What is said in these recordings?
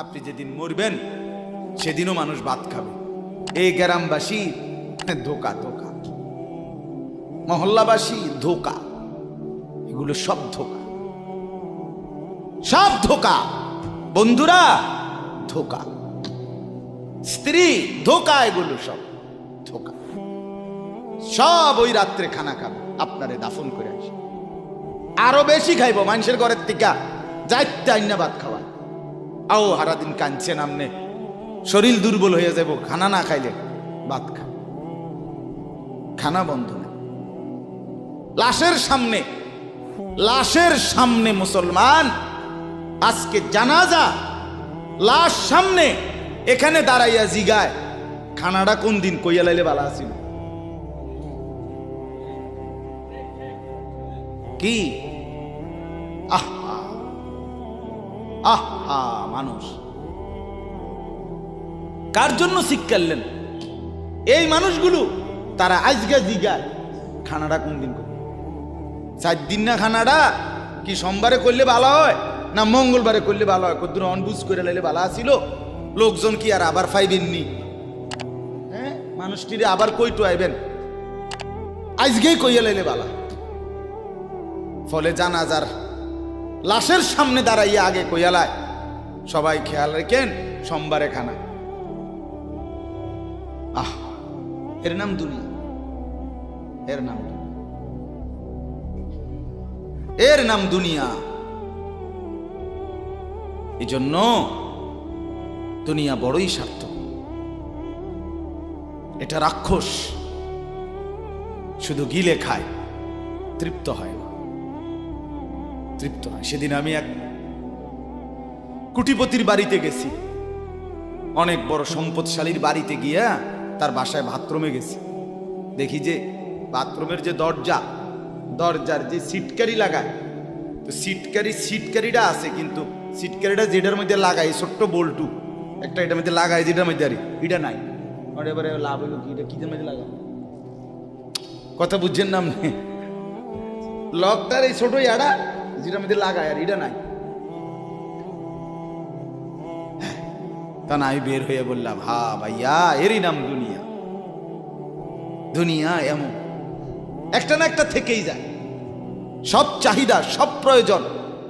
আপনি যেদিন মরবেন সেদিনও মানুষ ভাত খাবে। এই গ্রামবাসী ধোকা ধোকা, মহল্লাবাসী ধোকা, এগুলো সব ধোকা, সব ধোকা। বন্ধুরা ধোকা, স্ত্রী ধোকা, এগুলো সব ধোকা। সব ওই রাত্রে খানা খাবে, আপনারে দাফন করে আসে। আরো বেশি খাইব মানুষের ঘরের থেকে যাইতে আইনা ভাত খাওয়া। আও হারাদিন কাঁদছেন আমনে, শরীর দুর্বল হয়ে যাব খানা না খাইলে। ভাত খা, খানা বন্ধ না। লাশের সামনে, লাশের সামনে মুসলমান আজকে জানাজা, লাশ সামনে, এখানে দাঁড়াইয়া জিগায় খানাটা কোন দিন কইয়া লাইলে বালা আসিল। কি আহা আহা, মানুষ কার জন্য শিক্ষালেন? এই মানুষগুলো তারা আজকে জিগায় খানাটা কোন দিন করবে। 4 দিন না খানাটা কি সোমবারে করলে ভালো হয় না মঙ্গলবারে করলে ভালো হয়? কদ্দুর অনবুঝ করে লাইলে ভালো আসিল। লোকজন কি আর আবার পাইবেননি? হ্যাঁ, মানুষটিরে আবার কইটু আইবেন, আজকেই কইয়া লাইলে ভালো। ফলে জানাজার লাশের সামনে দাঁড়াইয়া আগে কইয়ালায় সবাই খেয়াল রেখেন সোমবারে খানা। আহ, এর নাম দুনিয়া, এর নাম দুনিয়া, এর নাম দুনিয়া। এই জন্য দুনিয়া বড়ই সার্থক। এটা রাক্ষস, শুধু গিলে খায়, তৃপ্ত হয় না, তৃপ্ত হয়। সেদিন আমি এক কুটিপতির বাড়িতে গেছি, অনেক বড় সম্পদশালীর বাড়িতে গিয়া তার বাসায় বাথরুমে গেছি। দেখি যে বাথরুমের যে দরজা, দরজার যে সিটকারি লাগায়, তো সিটকারিটা আছে, কিন্তু সিটকারিটা যেটার মধ্যে লাগাই ছোট্ট বল্টু একটা, এটার মধ্যে লাগাই যেটার মধ্যে আরে এটা নাই। এবারে লাভ হইল কি, এটা কিদের মধ্যে লাগাই? কথা বুঝছেন না? লকটার এই ছোট ইয়াটা যেটার মধ্যে লাগায় আর এটা নাই। তা না, আমি বের হয়ে বললাম, হা ভাইয়া, এরই নাম দুনিয়া। দুনিয়া এমন একটা না একটা থেকেই যায়, সব চাহিদা, সব প্রয়োজন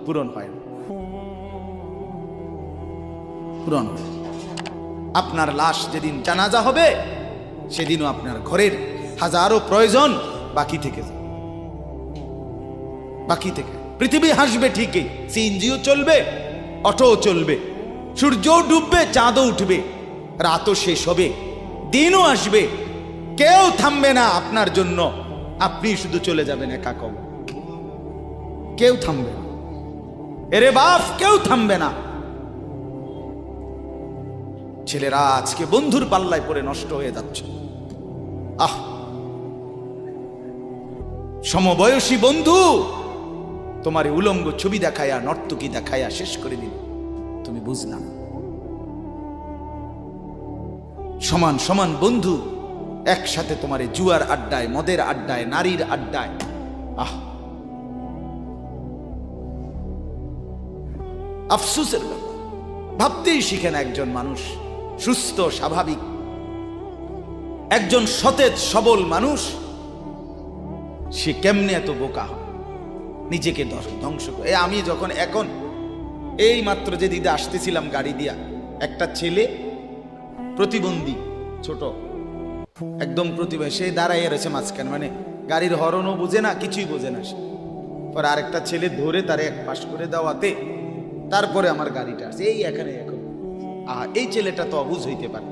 পূরণ হয় না, পূরণ হয়। আপনার লাশ যেদিন জানাজা হবে সেদিনও আপনার ঘরের হাজারো প্রয়োজন বাকি থেকে যায়, বাকি থেকে। পৃথিবী হাসবে ঠিকই, সিএনজিও চলবে, অটোও চলবে, সূর্যও ডুববে, চাঁদও উঠবে, রাতও শেষ হবে, দিনও আসবে, কেউ থামবে না আপনার জন্য। আপনি শুধু চলে যাবেন একা কবর, কেউ থামবে না। এরে বাপ, কেউ থামবে না। ছেলেরা আজকে বন্ধুর পাল্লায় পড়ে নষ্ট হয়ে যাচ্ছে। আহ, সমবয়সী বন্ধু তোমার উলঙ্গ ছবি দেখায়া, নর্তকী দেখায়া শেষ করে দিল, তুমি বুঝলাম। সমান সমান বন্ধু একসাথে তোমার জুয়ার আড্ডায়, মদের আড্ডায়, নারীর আড্ডায়। আহ, আফসোসের ব্যাপার। ভাবতেই শিখে না একজন মানুষ সুস্থ স্বাভাবিক, একজন সতেজ সবল মানুষ, সে কেমনে এত বোকা হয়, নিজেকে ধ্বংস করে। আমি যখন এখন এই মাত্র যে দিদা আসতেছিলাম গাড়ি দিয়া, একটা ছেলে প্রতিবন্ধী, ছোট একদম প্রতিবন্ধী, সে দাঁড়াইয়া রয়েছে মাঝখানে, মানে গাড়ির হরনও বোঝে না, কিছুই বোঝে না সে। পর আরেকটা ছেলে ধরে তারে এক পাশ করে দেওয়াতে তারপরে আমার গাড়িটা আসছে এই এখানে। এখন এই ছেলেটা তো অবুঝ হইতে পারে,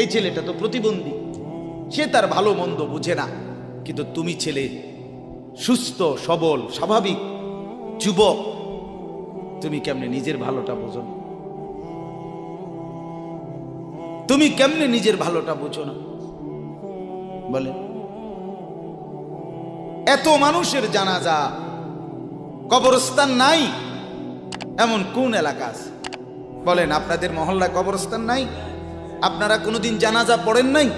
এই ছেলেটা তো প্রতিবন্ধী, সে তার ভালো মন্দ বুঝে না। কিন্তু তুমি ছেলে সুস্থ সবল স্বাভাবিক যুবক, তুমি কেমনে নিজের ভালোটা বোঝো না? তুমি কেমনে নিজের ভালোটা বোঝো না বলে? এত মানুষের জানাজা, কবরস্থান নাই এমন কোন এলাকা আছে বলেন? আপনাদের মহল্লায় কবরস্থান নাই? আপনারা কোনোদিন জানাজা পড়েন নাই?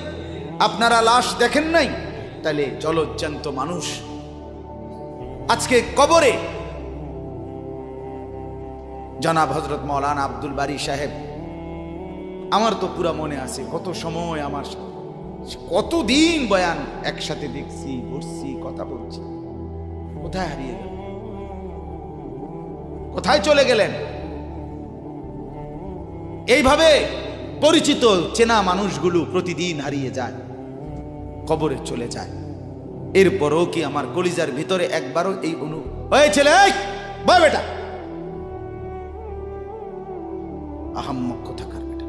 আপনারা লাশ দেখেন নাই? তাহলে জলজ্জান্ত মানুষ আজকে কবরে জনাব হযরত মাওলানা আব্দুল বারী সাহেব, আমার তো পুরা মনে আছে কত সময় আমার কতদিন বয়ান একসাথে দেখছি, বসছি, কথা বলছি। কোথায় হারিয়ে গেল? কোথায় চলে গেলেন? এইভাবে পরিচিত চেনা মানুষগুলো প্রতিদিন হারিয়ে যায়, কবরে চলে যায়। এরপরও কি আমার কলিজার ভিতরে একবারও এই হয়েছিল বেটা আহাম্মক কোথাকার বেটা?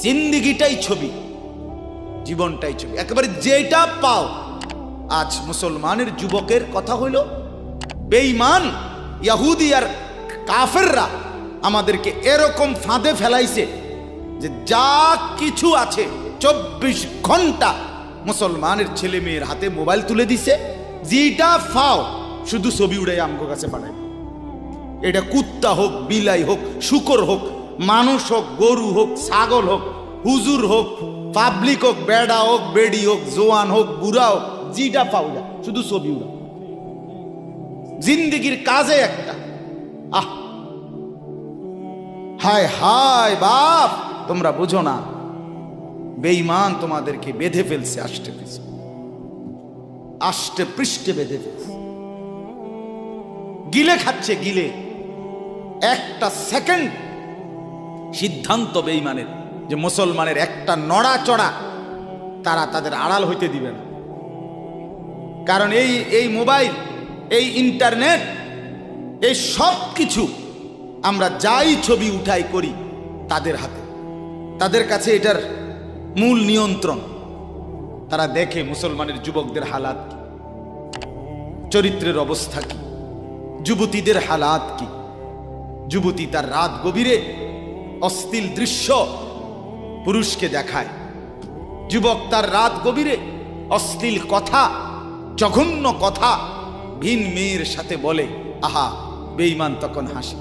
জিন্দিগিটাই ছবি, জীবনটাই ছবি, একেবারে যেটা পাও। আজ মুসলমানের যুবকের কথা হইল বেঈমান ইহুদি আর কাফেররা আমাদেরকে এরকম ফাঁদে ফেলাইছে যে যা কিছু আছে 24 ঘন্টা মুসলমানের ছেলে মেয়ের হাতে মোবাইল তুলে দিছে। যেটা ফাও শুধু ছবি উড়াই আমগো কাছে পাঠায়। এটা কুত্তা হোক, বিলাই হোক, শুকর হোক, মানুষ হোক, গরু হোক, ছাগল হোক, হুজুর হোক, পাবলিক হোক, বেড়া হোক, বেড়ি হোক, জোয়ান হোক, বুড়া হোক, যেটা পাও যা শুধু ছবি উড়া। জিন্দিগির কাজে একটা আহ হায় হায় বাপ, তোমরা বুঝো না, বেঈমান তোমাদেরকে বেঁধে ফেলছে, আষ্টে পৃষ্ঠে বেঁধে ফেলছে, গিলে খাচ্ছে, গিলে। একটা সেকেন্ড সিদ্ধান্ত বেঈমানের যে মুসলমানের একটা নড়াচড়া তারা তাদের আড়াল হইতে দিবে না। কারণ এই মোবাইল, এই ইন্টারনেট, এই সব কিছু আমরা যাই ছবি উঠাই করি তাদের হাতে, তাদের কাছে এটার মূল নিয়ন্ত্রণ। তারা দেখে মুসলমানের যুবকদের হালাত কি, চরিত্রের অবস্থা কি, যুবতীদের হালাত কি। যুবতী তার রাত গভীরে অশ্লীল দৃশ্য পুরুষকে দেখায়, যুবক তার রাত গভীরে অশ্লীল কথা, জঘন্য কথা ভিন মেয়ের সাথে বলে। আহা, বেঈমান তখন হাসে,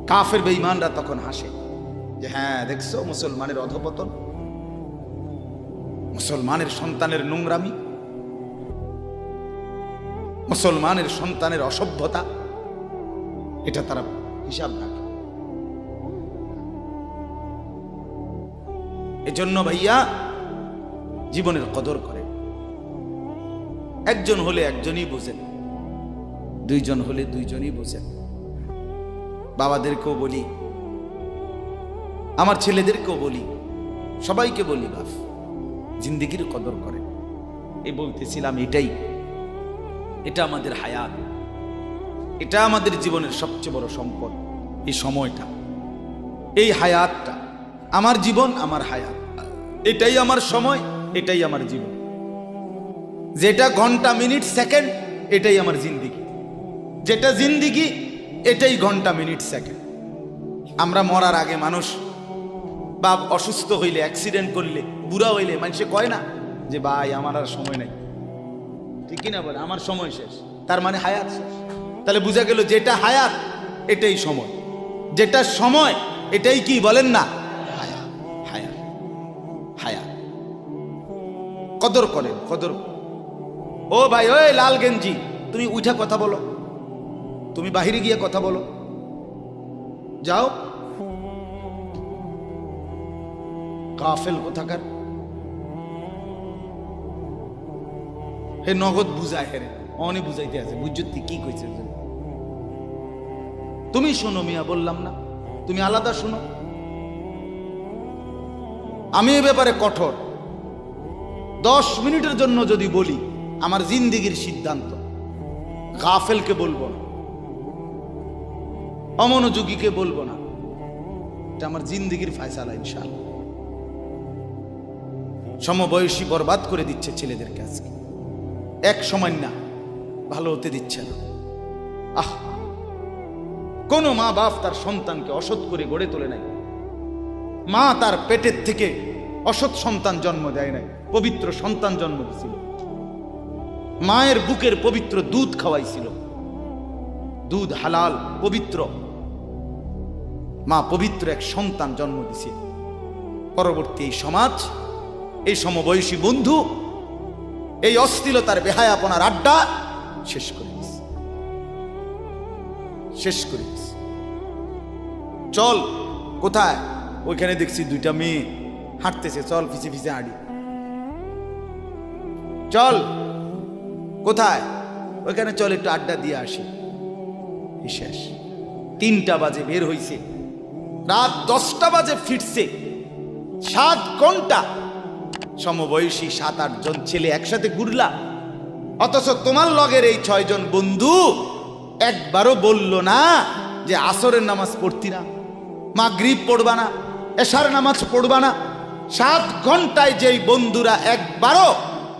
কাফের বেঈমানরা তখন হাসে যে হ্যাঁ দেখছো মুসলমানের অধপতন, মুসলমানের সন্তানের নোংরামি, মুসলমানের সন্তানের অসভ্যতা, এটা তারা হিসাব রাখে। এজন্য ভাইয়া জীবনের কদর করে। একজন হলে একজনই বোঝেন, দুইজন হলে দুইজনই বোঝেন। বাবাদেরকেও বলি, আমার ছেলেদেরকেও বলি, সবাইকে বলি, বাপ জিন্দিগির কদর করে। এই বলতেছিলাম, এটা আমাদের হায়াত, এটা আমাদের জীবনের সবচেয়ে বড় সম্পদ। এই সময়টা, এই হায়াতটা, আমার জীবন, আমার হায়াত, এটাই আমার সময়, এটাই আমার জীবন। যেটা ঘন্টা, মিনিট, সেকেন্ড, এটাই আমার জিন্দিগি। যেটা জিন্দিগি, এটাই ঘন্টা, মিনিট, সেকেন্ড। আমরা মরার আগে মানুষ বা অসুস্থ হইলে, অ্যাক্সিডেন্ট করলে, বুড়া হইলে মানুষে কয় না যে ভাই আমার আর সময় নাই, ঠিক কিনা বলে, আমার সময় শেষ, তার মানে হায়াত শেষ। তাহলে বোঝা গেল যেটা হায়াত এটাই সময়, যেটা সময় এটাই কি বলেন না, হায়াত। হায়াত হায়াত কদর করেন, কদর। ও ভাই, ওই লাল গেঞ্জি, তুমি উঠা কথা বলো, তুমি বাহিরে গিয়ে কথা বলো, যাও। কাফেল কোথাকার, হে নগদ বুঝায়, হেরে অনেক বুঝাইতে আছে, বুঝতে কি কইছে। তুমি শোনো মিয়া, বললাম না তুমি আলাদা শোনো। আমি এ ব্যাপারে কঠোর। 10 মিনিটের জন্য যদি বলি আমার জিন্দিগির সিদ্ধান্ত, গাফেলকে বলবো না, অমনোযোগীকে বলবো না, এটা আমার জিন্দিগির ফায়সালা ইনশাআল্লাহ। সমবয়সী বরবাদ করে দিচ্ছে ছেলেদের কাছে, এক সময় না ভালো হতে দিচ্ছে না। আহ, কোন মা বাপ তার সন্তানকে অসৎ করে গড়ে তোলে নাই। মা তার পেটের থেকে অসৎ সন্তান জন্ম দেয় নাই, পবিত্র সন্তান জন্ম দিয়েছিল। মায়ের বুকের পবিত্র দুধ খাওয়াইছিল, দুধ হালাল পবিত্র। মা পবিত্র এক সন্তান জন্ম দিয়েছিল। পরবর্তী এই সমাজ, এই সমবয়সী বন্ধু, এই অশ্লীলতার বেহায়াপনার আড্ডা শেষ করে দিস, শেষ করে দিস। চল কোথায়? ওইখানে দেখছি দুইটা মেয়ে হাঁটতেছে, চল পিছে পিছে হাঁটি। চল কোথায়? ওইখানে চল একটু আড্ডা দিয়ে আসি। শেষ। 3টা বাজে বের হইছে, রাত 10টা বাজে ফিরছে। 7 ঘন্টা সমবয়সী 7-8 জন ছেলে একসাথে ঘুরলা, অথচ তোমার লগের এই 6 জন বন্ধু একবারও বলল না যে আসরের নামাজ পড়তি না, মাগরিব পড়বা না, এশার নামাজ পড়বা না। 7 ঘন্টায় যেই বন্ধুরা একবারও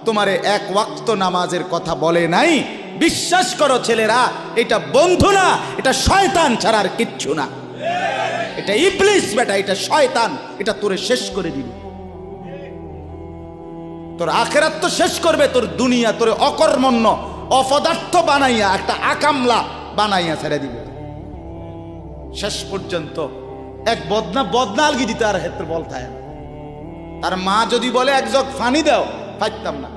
তোমারে 1 ওয়াক্ত নামাজের কথা বলে নাই, বিশ্বাস করো ছেলেরা, এটা বন্ধু না, এটা শয়তান ছাড়া আর কিচ্ছু না। এটা ইবলিস বেটা, এটা শয়তান, এটা তোরে শেষ করে দিবে। তোর আখিরাত তো শেষ করবে, তোর দুনিয়া তোরে অকর্মণ্য অপদার্থ বানাইয়া একটা আকামলা বানাইয়া ছেড়ে দিবে। শেষ পর্যন্ত এক বদনা আলগি দিতে আর ক্ষেত্রে বলতায়। তার মা যদি বলে 1 জগ পানি দাও, পাইতাম না।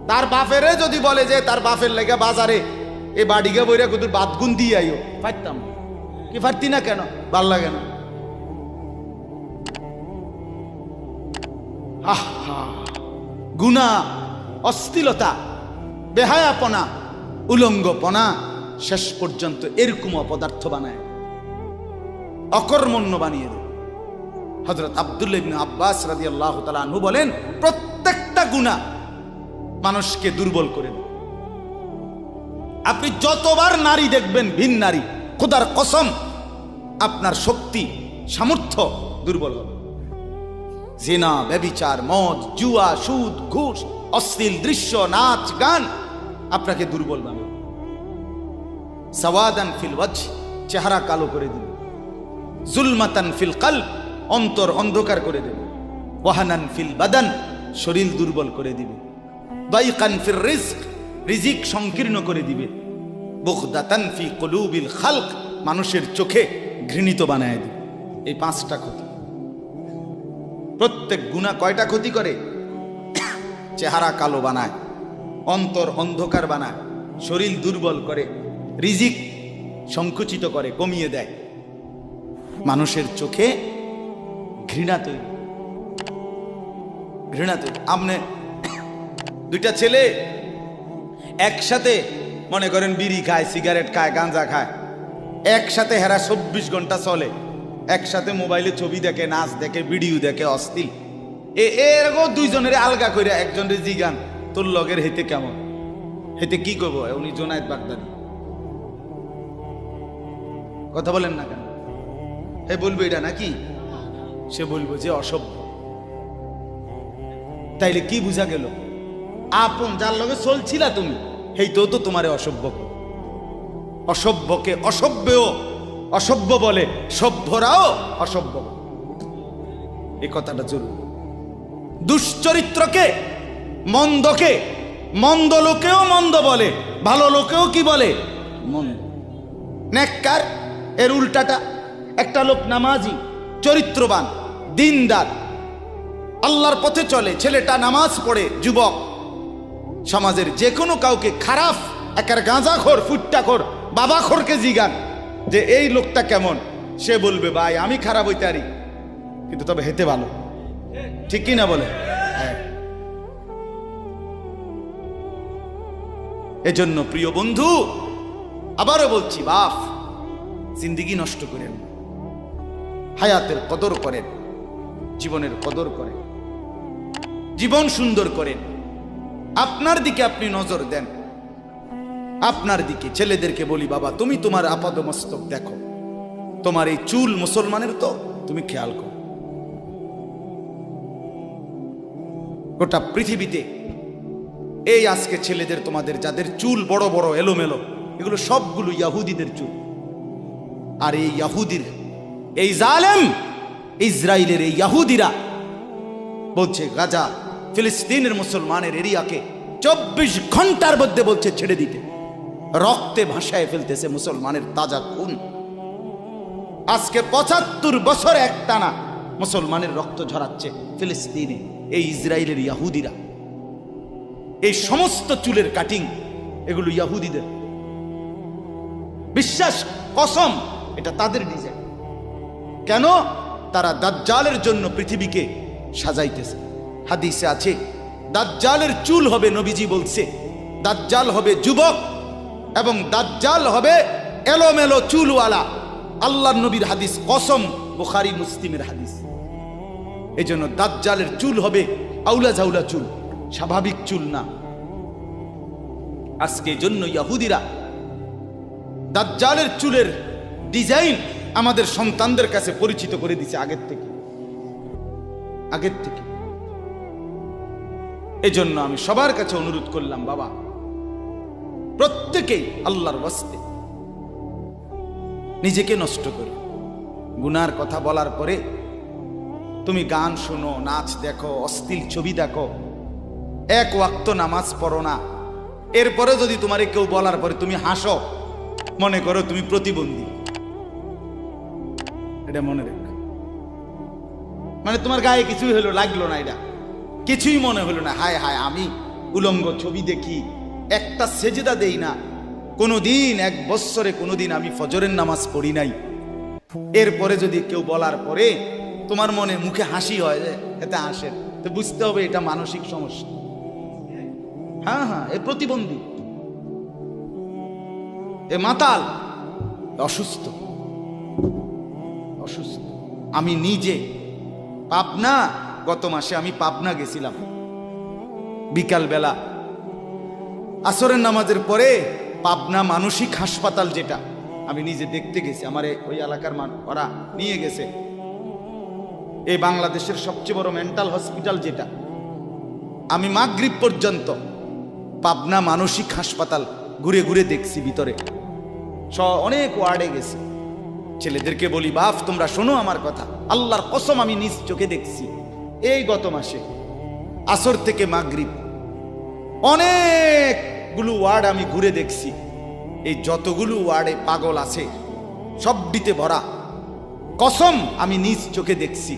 তার বাপেরে যদি বলে যে তার বাপের লেগে বাজারে এ বাড়িকে বইরা কুতুর বাদগুন দিয়ে আইও, পাইতাম না। কি পারতি না কেন? ভাল লাগে না। গুনাহ, অশ্লীলতা, বেহায়াপনা, উলঙ্গপনা শেষ পর্যন্ত এরকম অপদার্থ বানায়, অকর্মণ্য বানিয়ে দেয়। হযরত আব্দুল্লাহ ইবনে আব্বাস রাদিয়াল্লাহু তাআলা আনহু বলেন, প্রত্যেকটা গুনাহ মানুষকে দুর্বল করে দেয়। আপনি যতবার নারী দেখবেন ভিন নারী, খোদার কসম আপনার শক্তি সামর্থ্য দুর্বল হবে। জিনা, ব্যভিচার, মদ, জুয়া, সুদ, ঘুষ, অশ্লীল দৃশ্য, নাচ, গান আপনাকে দুর্বল বানাবে। সাওয়াদান ফিল ওয়াজহ, চেহারা কালো করে দিবে। জুলমাতান ফিল কলব, অন্তর অন্ধকার করে দেবে। ওয়াহানান ফিল বাদান, শরীর দুর্বল করে দিবে। দাইকান ফির রিজক, রিজিক সংকীর্ণ করে দিবে। বুগদাতান ফি কুলুবিল খালক, মানুষের চোখে ঘৃণিত বানায় দিবে। এই 5টা ক্ষতি। প্রত্যেক গুনাহ কয়টা ক্ষতি করে? চেহারা কালো বানায়, অন্তর অন্ধকার বানায়, শরীর দুর্বল করে, রিজিক সংকুচিত করে, কমিয়ে দেয়, মানুষের চোখে ঘৃণা তৈরি, ঘৃণা তৈরি। আপনি 2টা ছেলে একসাথে মনে করেন বিড়ি খায়, সিগারেট খায়, গাঁজা খায়, একসাথে হেরা 24 ঘন্টা চলে, একসাথে মোবাইলে ছবি দেখে, নাচ দেখে, ভিডিও দেখে, অশ্লীল। এরকম 2 জনের আলগা করে একজনের জিগান তোর লগের হেতে কেমন, হেতে কি করবো? উনি জোনায়েদ বাগদাদি, কথা বলেন না কেন? হে বলবো এটা নাকি? সে বলবো যে অসভ্য। তাইলে কি বুঝা গেল? আপন যার লগে চলছিলা তুমি, হেইতেও তো তোমারে অসভ্য। অসভ্যকে অসভ্যও অসভ্য বলে, সভ্যরাও অসভ্য বলে। এই কথাটা জরুরি। দুশ্চরিত্রকে, মন্দকে মন্দ লোকেও মন্দ বলে, ভালো লোকেও কি বলে? মন্দ। নেককার এর উল্টাটা। একটা লোক নামাজি, চরিত্রবান, দিনদার, আল্লাহর পথে চলে, ছেলেটা নামাজ পড়ে, যুবক, সমাজের যে কোনো কাউকে খারাপ, একার গাঁজাখোর, ফুট্টাখোর, বাবাখোরকে জিগান যে এই লোকটা কেমন, সে বলবে ভাই আমি খারাপ হইতে পারি, কিন্তু তবে হেতে ভালো। ঠিক কি না বলে? হ্যাঁ। এজন্য প্রিয় বন্ধু, আবারও বলছি, বাপ জিন্দেগি নষ্ট করেন, হায়াতের কদর করেন, জীবনের কদর করেন, জীবন সুন্দর করেন। আপনার দিকে আপনি নজর দেন, আপনার দিকে। ছেলেদেরকে বলি, বাবা তুমি তোমার আপাদমস্তক দেখো, তোমার এই চুল মুসলমানের তো তুমি খেয়াল করো। গোটা পৃথিবীতে এই আজকে ছেলেদের, তোমাদের যাদের চুল বড় বড় এলোমেলো, এগুলো সবগুলো ইয়াহুদিদের চুল। আর এই ইয়াহুদির, এই জালেম ইসরায়েলের এই ইয়াহুদিরা বলছে গাজা, ফিলিস্তিনের মুসলমানের এরিয়াকে 24 ঘন্টার মধ্যে বলছে ছেড়ে দিতে। রক্তে ভাসায় ফেলতেছে মুসলমানের তাজা খুন। আজকে 75 বছর একটানা মুসলমানের রক্ত ঝরাচ্ছে ফিলিস্তিনে এই ইসরায়েলের ইয়াহুদিরা। এই সমস্ত চুলের কাটিং এগুলো ইহুদিদের। বিশ্বাস কসম, এটা তাদের ডিজাইন। কেন? তারা দাজ্জালের জন্য পৃথিবীকে সাজাইতেছে। হাদিসে আছে দাজ্জালের চুল হবে, নবীজি বলছে দাজ্জাল হবে যুবক এবং দাজ্জাল হবে এলোমেলো চুলওয়ালা। আল্লাহর নবীর হাদিস, কসম, বুখারী মুসলিমের হাদিস। এই জন্য দাজ্জালের চুল হবে আউলা ঝাউলা চুল, স্বাভাবিক চুল না। আজকে জন্য ইহুদিরা দাজ্জালের চুলের ডিজাইন আমাদের সন্তানদের কাছে পরিচিত করে দিচ্ছে আগের থেকে। এজন্য আমি সবার কাছে অনুরোধ করলাম, বাবা প্রত্যেকেই আল্লাহর ওয়াস্তে নিজেকে নষ্ট করে। গুনার কথা বলার পরে তুমি গান শোনো, নাচ দেখো, অশ্লীল ছবি দেখো, এক ওয়াক্ত নামাজ পড়ো না, এরপরে যদি তোমারে কেউ বলার পরে তুমি হাসো, মনে করো তুমি প্রতিবন্ধী। এটা মনে রেখ, মানে তোমার গায়ে কিছুই হলো, লাগলো না, এটা কিছুই মনে হলো না। হায় হায়, আমি উলঙ্গ ছবি দেখি, একটা সেজদা দেই না কোনোদিন, 1 বছরে কোনোদিন আমি ফজরের নামাজ পড়ি নাই। এরপরে যদি কেউ বলার পরে তোমার মনে মুখে হাসি হয়, যে এতে হাসেন, তো বুঝতে হবে এটা মানসিক সমস্যা। হ্যাঁ, এ প্রতিবন্ধী, এ মাতাল, অসুস্থ। আমি নিজে পাবনা, গত মাসে আমি পাবনা গেছিলাম, বিকাল বেলা আসরের নামাজের পরে পাবনা মানসিক হাসপাতাল, যেটা আমি নিজে দেখতে গেছি, আমার ওই এলাকার ওরা নিয়ে গেছে, এই বাংলাদেশের সবচেয়ে বড় মেন্টাল হসপিটাল যেটা। আমি মাগরিব পর্যন্ত পাবনা মানসিক হাসপাতাল ঘুরে ঘুরে দেখছি, ভিতরে অনেক ওয়ার্ডে গেছি। ছেলেদেরকে বলি, বাপ তোমরা শোনো আমার কথা, আল্লাহর কসম আমি নিজ চোখে দেখছি। এই গত মাসে আসর থেকে মাগরিব অনেকগুলো ওয়ার্ড আমি ঘুরে দেখছি। এই যতগুলো ওয়ার্ডে পাগল আছে সবটিতে ভরা। কসম আমি নিজ চোখে দেখছি,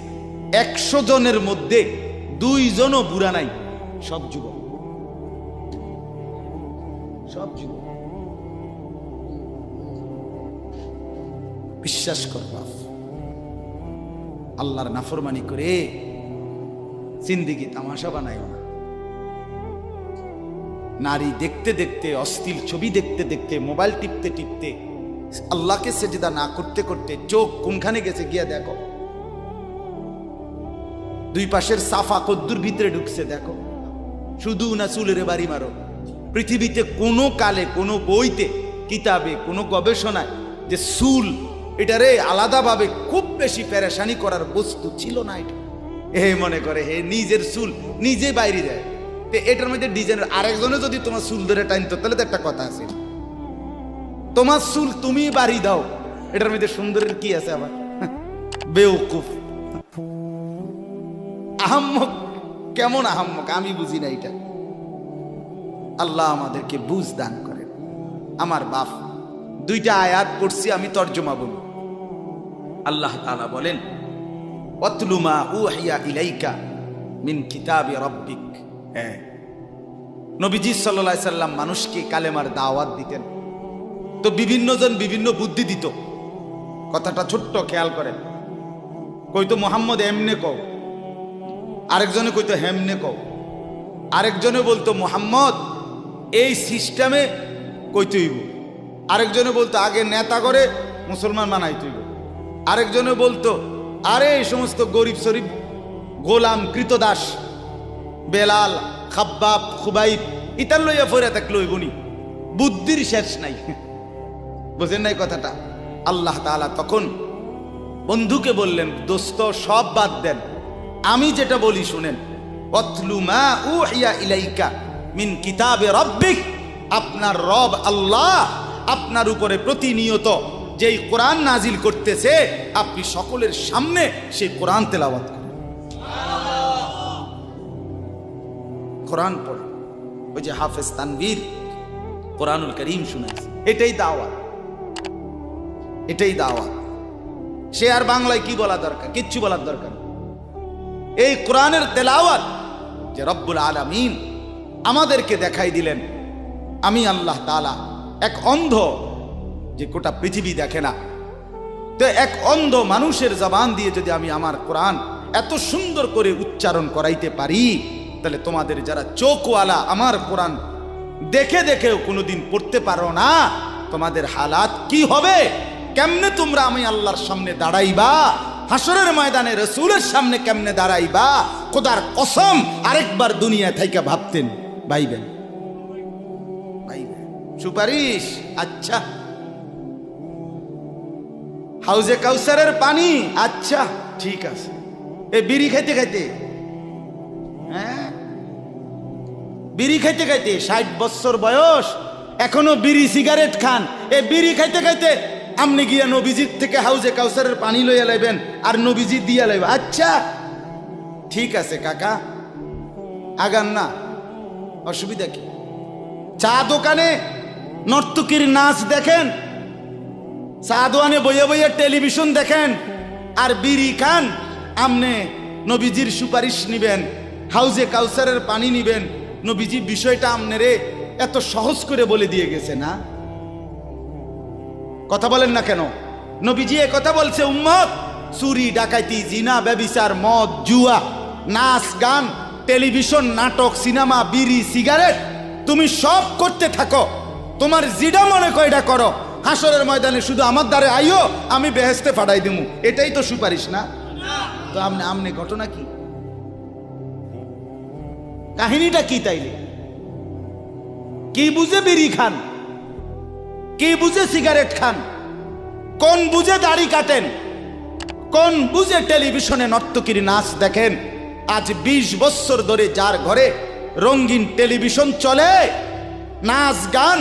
100 জনের মধ্যে 2 জনও বুড়া নাই, সব যুবক। বিশ্বাস কর বাপ, আল্লাহর নাফরমানি করে জিন্দেগি তামাশা বানাইও না। নারী দেখতে দেখতে, অশ্লীল ছবি দেখতে দেখতে, মোবাইল টিপতে টিপতে, আল্লাহকে সেজদা না করতে করতে চোখ কোনখানে গেছে গিয়া দেখো। 2 পাশের সাফা কদ্দুর ভিতরে ঢুকছে দেখো। শুধু না চুলের বাড়ি মারো। পৃথিবীতে কোনো কালে, কোনো বইতে, কিতাবে, কোনো গবেষণায় যে চুল এটারে আলাদাভাবে খুব বেশি পেরেশানি করার বস্তু ছিল না। এটা মনে করে হে নিজের চুল নিজে বাইরে যায়, এটার মধ্যে ডিজাইন। আরেকজনে যদি তোমার চুল ধরে টাইনতো তাহলে তো একটা কথা আছে, তোমার চুল তুমি বাড়ি দাও, এটার মধ্যে সুন্দরের কি আছে আবার? বেউকুফ, আহাম্মক। কেমন আহাম্মক আমি বুঝি না এটা। আল্লাহ আমাদেরকে বুঝ দান করেন। আমার বাপ 2টা আয়াত পড়ছি, আমি তর্জমা বলি। আল্লাহ তাআলা বলেন, ওয়াতলু মা উহিয়া ইলাইকা মিন কিতাবি রাব্বিক। নবীজি সাল্লাল্লাহু আলাইহি সাল্লাম মানুষকে কালেমার দাওয়াত দিতেন, তো বিভিন্ন জন বিভিন্ন বুদ্ধি দিত। কথাটা ছোট্ট, খেয়াল করেন। কইতো মুহাম্মদ এমনে কও, আরেকজনে কইতো হেমনে কও, আরেকজনে বলতো মুহাম্মদ এই সিস্টেমে কইতেইব, আরেকজনে বলতো আগে নেতা করে মুসলমান বানাইতেইব, আরেকজনে বলতো আরে এই সমস্ত গরিব শরীফ গোলাম কৃতদাস বেলাল খাব্বাব খুবাইব ইতার লইয়া ফইরা থাকলে হইবনি। বুদ্ধির শেষ নাই। বুঝেন নাই কথাটা? আল্লাহ তাআলা তখন বন্ধুকে বললেন, দোস্ত সব বাদ দেন, আমি যেটা বলি শুনেন। ওয়াতলু মা উহিয়া ইলাইকা মিন কিতাবে রাব্বিক। আপনার রব আল্লাহ আপনার উপরে প্রতিনিয়ত যেই কোরআন নাজিল করতেছে, আপনি সকলের সামনে সেই কোরআন তেলাওয়াত করেন, কোরআন পড়ে। ওই যে হাফেজ তানভীর কোরআনুল কারীম শুনাইছে, এটাই দাওয়াত, এটাই দাওয়াত। সে আর বাংলায় কি বলা দরকার? কিচ্ছু বলার দরকার। এই কোরআনের তেলাওয়াত যে রব্বুল আলামিন আমাদেরকে দেখাই দিলেন আমি আল্লাহ তাআলা এক অন্ধ, যে গোটা পৃথিবী দেখে না, তো এক অন্ধ মানুষের জবান দিয়ে যদি আমি আমার কোরআন এত সুন্দর করে উচ্চারণ করাইতে পারি, তাহলে তোমাদের যারা চোখওয়ালা আমার কোরআন দেখে দেখেও কোনোদিন পড়তে পারো না, তোমাদের হালাত কি হবে? কেমনে তোমরা আমি আল্লাহর সামনে দাঁড়াইবা? হাসরের ময়দানে রাসূলের সামনে কেমনে দাঁড়াইবা? খোদার কসম আরেকবার দুনিয়া থেকে ভাবতেন, ভাইবেন সুপারিশ। আচ্ছা, হাউজে কাউসারের পানি, আচ্ছা ঠিক আছে। এ বিড়ি খাইতে খাইতে, হ্যাঁ বিড়ি খাইতে খাইতে 60 বছর বয়স, এখনো বিড়ি সিগারেট খান। এ বিড়ি খাইতে খাইতে আপনি গিয়া নবীজির থেকে হাউজে কাউসারের পানি লইয়া লাইবেন আর নবীজি দিয়া লাইব। আচ্ছা ঠিক আছে কাকা, আগান না, অসুবিধা কি? চা দোকানে নর্তকীর নাচ দেখেন, চা দোকানে বইয়া বইয়া টেলিভিশন দেখেন, আর বিড়ি খান। আমনে নবীজির সুপারিশ নিবেন, হাউজে কাউসারের পানি নিবেন। নবীজি বিষয়টা আমনেরে এত সহজ করে বলে দিয়ে গেছে না? কথা বলেন না কেন? নবীজি এ কথা বলছে, উম্মত চুরি ডাকাতি জিনা ব্যভিচার মদ জুয়া নাচ গান টেলিভিশন নাটক সিনেমা বিড়ি সিগারেট তুমি সব করতে থাকো, তোমার জিডা মনে কয়টা করো, হাসরের ময়দানে শুধু আমার দ্বারে আইও, আমি বেহেশতে পাঠাই দিমু। এটাই তো সুপারিশ না? তো আমনে ঘটনা কি, কাহিনীটা কি? তাইলে কি বুঝে বিড়ি খান, কি বুঝে সিগারেট খান, কোন বুঝে দাড়ি কাটেন, কোন বুঝে টেলিভিশনে নর্তকীর নাচ দেখেন? আজ 20 বছর ধরে যার ঘরে রঙিন টেলিভিশন চলে, নাচ গান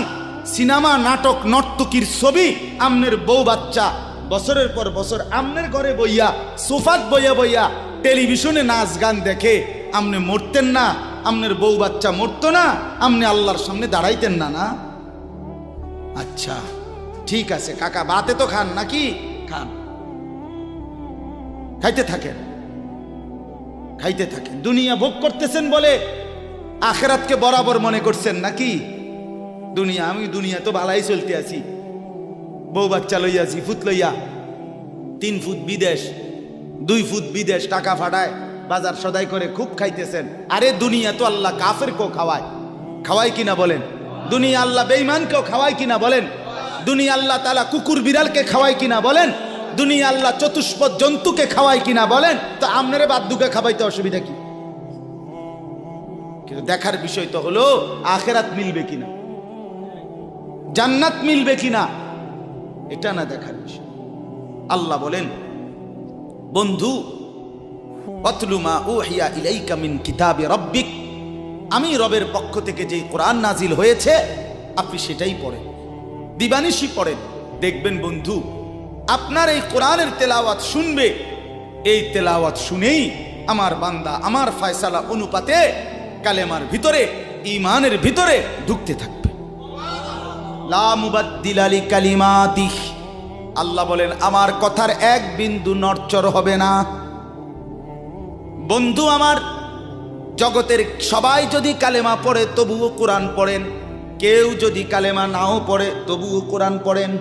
সিনেমা নাটক নর্তকীর ছবি, আমনের বউ বাচ্চা বছরের পর বছর আমনের ঘরে বইয়া সোফাত বইয়া বইয়া টেলিভিশনে নাচ গান দেখে, আমনে মরতেন না? আমনের বউ বাচ্চা মরতো না? আমনে আল্লাহর সামনে দাঁড়াইতেন না? না? আচ্ছা ঠিক আছে কাকা, বাতে তো খান নাকি? খান, খাইতে থাকেন, খাইতে থাকেন। দুনিয়া ভোগ করতেছেন বলে আখিরাতকে বরাবর মনে করছেন নাকি? দুনিয়া, আমি দুনিয়া তো ভালাই চলতে আছি, বউ বাচ্চা লইয়া 2 ফুট লইয়া 3 ফুট বিদেশ 2 ফুট বিদেশ টাকা ফাটায় বাজার সদাই করে খুব খাইতেছেন। আরে দুনিয়া তো আল্লাহ কাফেরকেও খাওয়ায়, খাওয়ায় কিনা বলেন? দুনিয়া আল্লাহ বেঈমানকেও খাওয়ায় কিনা বলেন? দুনিয়া আল্লাহ তাআলা কুকুর বিড়ালকে খাওয়ায় কিনা বলেন? দুনিয়া আল্লাহ চতুষ্পদ জন্তুকে খাওয়ায় কিনা বলেন? তো আমনারে বাদ্দুকে খাওয়াইতে অসুবিধা কি? কিন্তু দেখার বিষয় তো হলো আখিরাত মিলবে কিনা, জান্নাত মিলবে কিনা, এটা না দেখার বিষয়। আল্লাহ বলেন, বন্ধু অতলু মা উহিয়া ইলাইকা মিন কিতাবি রাব্বিক, আমি রবের পক্ষ থেকে যে কোরআন নাজিল হয়েছে আপনি সেটাই পড়েন, দিবানিশি পড়েন। দেখবেন বন্ধু, আপনার এই কোরআনের তেলাওয়াত শুনবে, এই তেলাওয়াত শুনেই আমার বান্দা আমার ফয়সালা অনুপাতে কালেমার ভিতরে ঈমানের ভিতরে ঢুকতে থাকবে। লা মুবাদ্দিলা লিকালিমাতিহ, আল্লাহ বলেন আমার কথার এক বিন্দু নড়চড় হবে না। বন্ধু আমার, জগতের সবাই যদি কালেমা পড়ে তবুও কোরআন পড়েন, কেউ যদি কালেমা নাও পড়ে তবুও কোরআন পড়েন,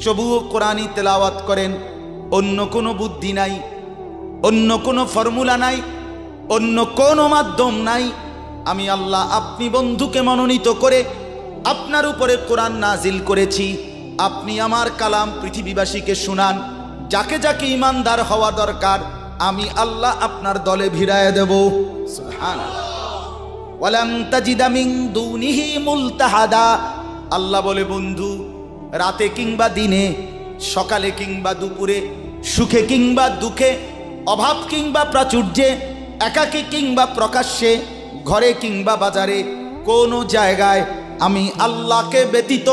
তবুও কোরআনই তেলাওয়াত করেন। অন্য কোনো বুদ্ধি নাই, অন্য কোনো ফর্মুলা নাই, অন্য কোনো মাধ্যম নাই। আমি আল্লাহ আপনি বন্ধুকে মনোনীত করে আপনার উপরে কোরআন নাজিল করেছি, আপনি আমার কালাম পৃথিবীবাসীকে শুনান। যাকে যাকে ইমানদার হওয়া দরকার আমি আল্লাহ আপনার দলে ভিড়ায় দেব। সুবহানাল্লাহ। ওয়ালাম তাজিদা মিন দুনিহি মুলতাহাদা, আল্লাহ বলে বন্ধু রাতে কিংবা দিনে, সকালে কিংবা দুপুরে, সুখে কিংবা দুঃখে, অভাব কিংবা প্রাচুর্যে, একাকী কিংবা প্রকাশ্যে, ঘরে কিংবা বাজারে, কোনো জায়গায় আমি আল্লাহকে ব্যতীত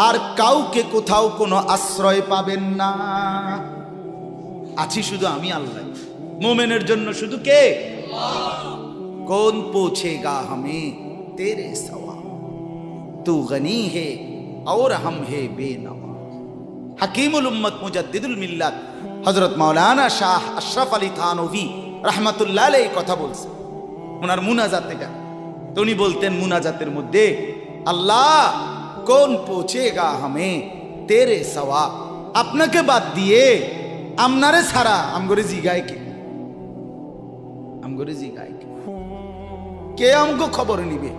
আর কাউকে কোথাও কোনো আশ্রয় পাবেন না। আছি শুধু আমি আল্লাহ। মোমেনের জন্য শুধু কে? কौन पूछेगा हमें तेरे सवा, तू गनी है और हम है बेनवा। हकीमुल उम्मत मुजद्दिदुल मिल्लत हजरत मौलाना शाह अशरफ अली थानवी रहमतुल्लाह अलैहि কথা বলছে ওনার মুনাজাত এটা। তো উনি বলতেন মুনাজাতের মধ্যে, আল্লাহ কোন পৌঁছেগা হামে তেরে সওয়াব, আপনাকে বাদ দিয়ে আমনারে ছাড়া আমগরে জিগায় কে, আমগরে জিগায় কে, কে আমগো খবর নিবে,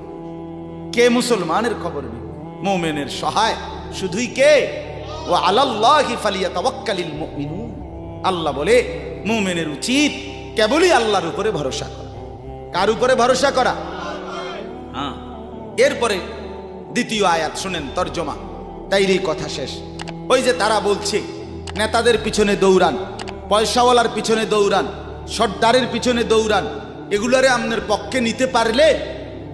কে মুসলমানের খবর নিবে? মুমিনের সহায় শুধুই কে? ওয়া আলাল্লাহি ফালিয়াতাওয়াক্কালিল মুমিনুন। আল্লাহ বলে মুমিনের উচিত কেবলই আল্লাহর উপরে ভরসা করা। কার উপরে ভরসা করা? হ্যাঁ। এরপরে দ্বিতীয় আয়াত শুনেন, তরজমা, তাইরই কথা শেষ। ওই যে তারা বলছে নেতাদের পিছনে দৌড়ান, পয়সাওয়ালার পিছনে দৌড়ান, সর্দারের পিছনে দৌড়ান, এগুলারে আপনার পক্ষে নিতে পারলে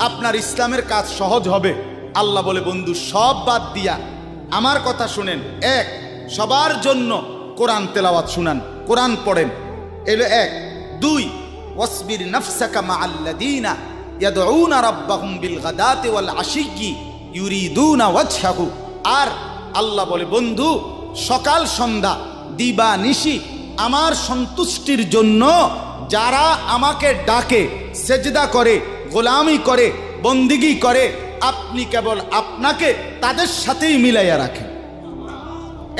আপনার ইসলামের কাজ সহজ হবে। আল্লাহ বলে বন্ধু সব বাদ দিয়া আমার কথা শুনেন। এক, সবার জন্য কোরআন তেলাওয়াত শুনান, কোরআন পড়েন, এলো এক। দুই, ওয়াসবির নাফসাকা মাআল্লাযীনা ইয়াদউনা রাব্বাহুম বিল গাদাতি ওয়াল আশিয়্যি ইউরিদুনা ওয়াজহাহু। আর আল্লাহ বলে বন্ধু সকাল সন্ধ্যা দিবা নিশি আমার সন্তুষ্টির জন্য যারা আমাকে ডাকে, সেজদা করে, গোলামি করে, বন্দিগি করে, আপনি কেবল আপনাকে তাদের সাথেই মিলাইয়া রাখেন।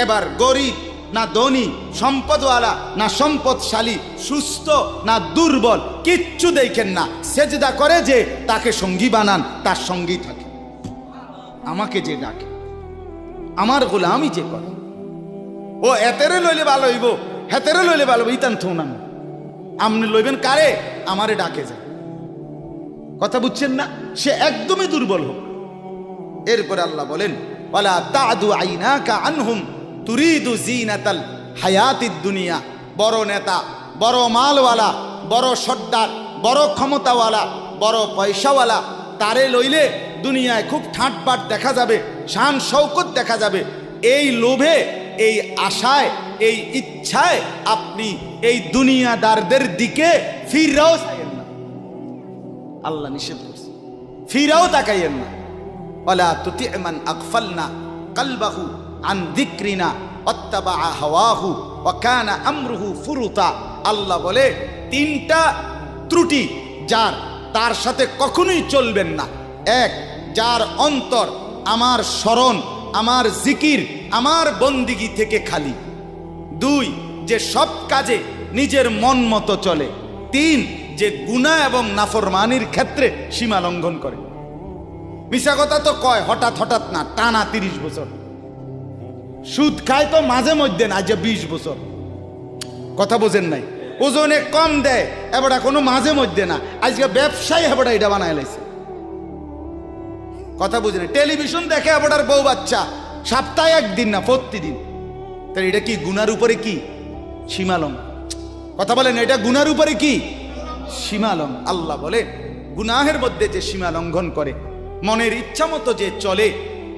এবার গরিব না ধনী, সম্পদওয়ালা না সম্পদশালী, সুস্থ না দুর্বল, কিচ্ছু দেখেন না, সেজদা করে যে তাকে সঙ্গী বানান, তার সঙ্গী থাকে। আমাকে যে ডাকে, আমার গোলামি যে করে, ও এতেরে লইলে ভালো হইব, হেতেরে লইলে ভালো হইব, ইতান থৌনান আপনি লইবেন কারে? আমারে ডাকে যায়। কথা বুঝছেন না? সে একদমই দুর্বল হোক। এরপরে আল্লাহ বলেন, ওয়ালা তাদু আইনাকা আনহুম তুরিদু জিনাতাল হায়াতিদ দুনিয়া। বড় নেতা, বড় মালওয়ালা, বড় সর্দার, বড় ক্ষমতাওয়ালা, বড় পয়সাওয়ালা, তারে লইলে দুনিয়ায় খুব ঠাটবাট দেখা যাবে, শান শৌকত দেখা যাবে। এই লোভে, এই আশায়, এই ইচ্ছায় আপনি এই দুনিয়াদারদের দিকে ফিরাও চাইয়েন না। আল্লাহ নিষেধ করছে, ফিরাও তাকাইয়েন না। ওয়ালা তুতি মান আগফালনা কলবাহু আন যিকরিনা ওয়াত্তাবা হাওয়াহু ওয়া কানা আমরুহু ফুরুতা। আল্লাহ বলে তিনটা ত্রুটি যার, তার সাথে কখনোই চলবেন না। এক, যার অন্তর আমার স্মরণ, আমার জিকির, আমার বন্দিগি থেকে খালি। দুই, যে সব কাজে নিজের মন মতো চলে। তিন, যে গুনাহ এবং নাফরমানির ক্ষেত্রে সীমা লঙ্ঘন করে। মিশা কথা তো কয় হঠাৎ হঠাৎ না, টানা 30 বছর। সুদ খায় তো মাঝে মধ্যে না, যে 20 বছর। কথা বোঝেন নাই? ওজনে কম দেয় এবার কোনো মাঝে মধ্যে না, আজকে ব্যবসায়ী এবার এটা বানায় লাইছে। কথা বুঝেন? টেলিভিশন দেখে এবার বউ বাচ্চা, সপ্তাহে একদিন না, প্রতিদিন। তাহলে এটা কি গুনার উপরে কি সীমালং? কথা বলেন, এটা গুনার উপরে কি সীমালং? আল্লাহ বলে গুনাহের মধ্যে যে সীমা লঙ্ঘন করে, মনের ইচ্ছা মতো যে চলে,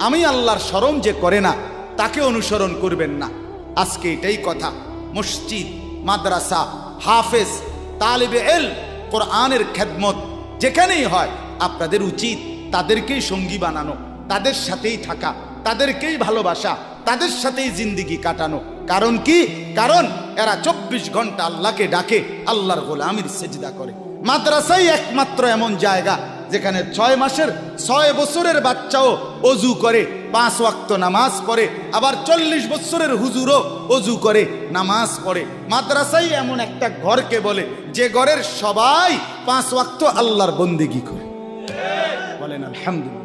আমি আল্লাহর স্মরণ যে করে না, তাকে অনুসরণ করবেন না। আজকে এটাই কথা। মসজিদ, মাদ্রাসা, হাফেজ, তালিবে ইলম, কোরআনের খেদমত যেখানেই হয়, আপনাদের উচিত তাদেরকেই সঙ্গী বানানো, তাদের সাথেই থাকা, তাদেরকেই ভালোবাসা, তাদের সাথেই জিন্দিগি কাটানো। কারণ কি? কারণ এরা 24 ঘন্টা আল্লাহকে ডাকে, আল্লাহর গোলামির সেজদা করে। মাদ্রাসাই একমাত্র এমন জায়গা যেখানে 6 মাসের 6 বছরের বাচ্চাও অজু করে, 5 ওয়াক্ত নামাজ পড়ে, আবার 40 বছরের হুজুরও অজু করে, নামাজ পড়ে। মাদ্রাসাই এমন একটা ঘরকে বলে যে ঘরের সবাই 5 ওয়াক্ত আল্লাহর বন্দেগী করে। বলেন আলহামদুলিল্লাহ।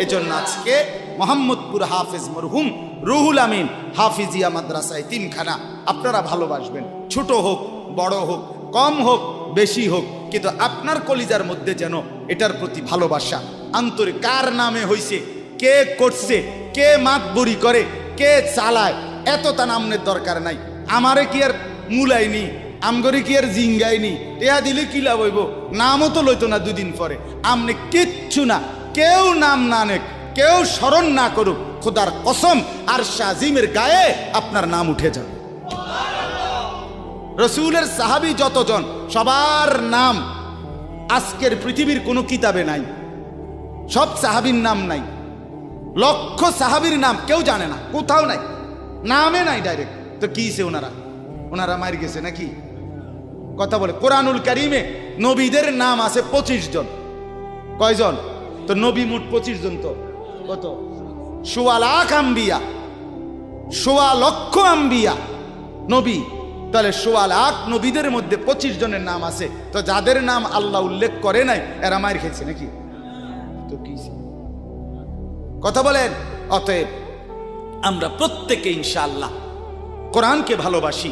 এজন্য আজকে মোহাম্মদপুর হাফেজ মরহুম রুহুল আমিন হাফিজিয়া মাদ্রাসায় 3খানা আপনারা ভালোবাসবেন। ছোট হোক, বড় হোক, কম হোক, বেশি হোক, কিন্তু আপনার কলিজার মধ্যে যেন এটার প্রতি ভালোবাসা, আন্তরিক। কার নামে হইছে, কে করছে, কে মাতবরি করে, কে চালায়, এত তা নামের দরকার নাই। আমারে কি আর মুলাইনি, আমগরে কি আর জিঙ্গাইনি, টেহা দিলে কি লাভ হইব? নামও তো লইতো না 2 দিন পরে। আমনে কিচ্ছু না, কেউ নাম না নেক, কেউ স্মরণ না করুক, খোদার কসম আরশে আজিমের গায়ে আপনার নাম উঠে যাবে। রসুলের সাহাবী যতজন, সবার নাম আজকের পৃথিবীর কোনো কিতাবে নাই। সব সাহাবীর নাম নাই। লক্ষ সাহাবীর নাম কেউ জানে না, কোথাও নাই, নামে নাই ডাইরেক্ট। তো কিছে ওনারা মার গেছে নাকি? কথা বলে কোরআনুল কারীমে নবীদের নাম আছে 25 জন। কয়জন? তো নবী মোট 25 জন। তো কত? 1.25 লাখ আম্বিয়া, 1.25 লক্ষ আম্বিয়া নবী। তাহলে 1.25 লাখ নবীদের মধ্যে 25 জনের নাম আছে। তো যাদের নাম আল্লাহ উল্লেখ করে নাই এরা মার খেয়েছে নাকি? তো কি কথা বলেন? অতএব আমরা প্রত্যেকে ইনশাআল্লাহ কোরআনকে ভালোবাসি,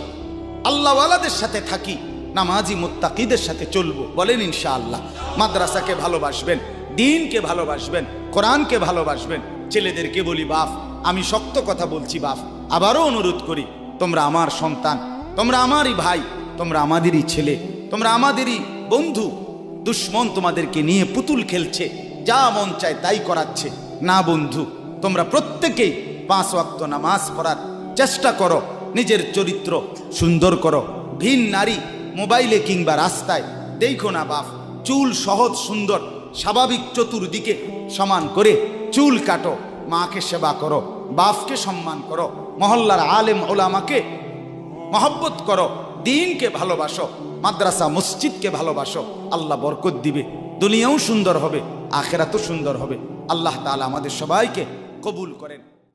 আল্লাহওয়ালাদের সাথে থাকি, নামাজি মুত্তাকিদের সাথে চলবো। বলেন ইনশাআল্লাহ। মাদ্রাসাকে ভালোবাসবেন, দ্বীনকে ভালোবাসবেন, কোরআনকে ভালোবাসবেন। ছেলেদেরকে বলি বাপ, আমি শক্ত কথা বলছি বাপ, আবারও অনুরোধ করি, তোমরা আমার সন্তান, তোমরা আমারই ভাই, তোমরা আমাদেরই ছেলে, তোমরা আমাদেরই বন্ধু। দুশ্মন তোমাদেরকে নিয়ে পুতুল খেলছে, যা মন চায় তাই করাচ্ছে। না বন্ধু, তোমরা প্রত্যেকেই 5 ওয়াক্ত নামাজ পড়ার চেষ্টা করো, নিজের চরিত্র সুন্দর করো। ভিন নারী মোবাইলে কিংবা রাস্তায় দেখো না বাপ। চুল সহজ সুন্দর স্বাভাবিক চতুর্দিকে সমান করে চুল কাটো, মাকে সেবা করো, বাপকে সম্মান করো, মহল্লার আলেম ওলামাকে মহব্বত করো, দ্বীনকে ভালোবাসো, মাদ্রাসা মসজিদকে ভালোবাসো। আল্লাহ বরকত দিবে, দুনিয়াও সুন্দর হবে, আখিরাতও সুন্দর হবে। আল্লাহ তাআলা আমাদের সবাইকে কবুল করেন।